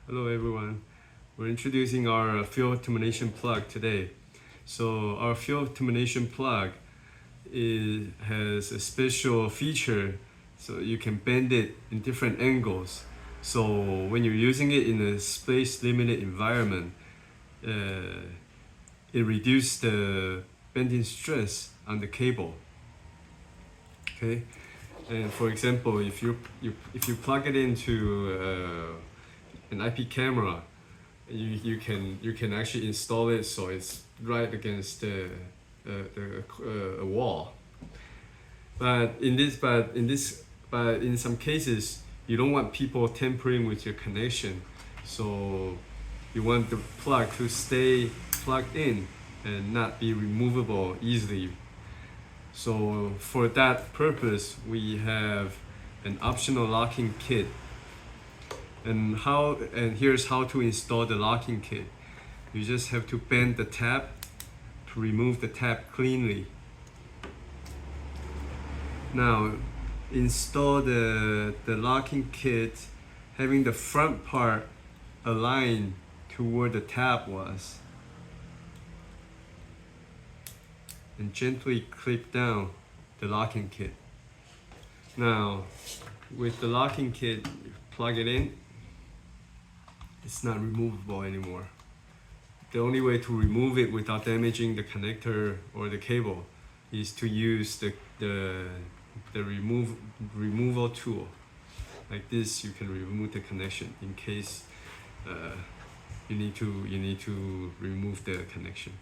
Hello everyone. We're introducing our field termination plug today. So our field termination plug has a special feature, so you can bend it in different angles. So when you're using it in a space limited environment, it reduces the bending stress on the cable. Okay, and for example, if you plug it into an IP camera, you can actually install it so it's right against a wall. But in some cases, you don't want people tampering with your connection, so you want the plug to stay plugged in and not be removable easily. So for that purpose, we have an optional locking kit. And here's how to install the locking kit. You just have to bend the tab to remove the tab cleanly. Now install the locking kit having the front part aligned to where the tab was, and gently clip down the locking kit. Now with the locking kit, plug it in. It's not removable anymore. The only way to remove it without damaging the connector or the cable is to use the removal tool. Like this, you can remove the connection in case you need to remove the connection.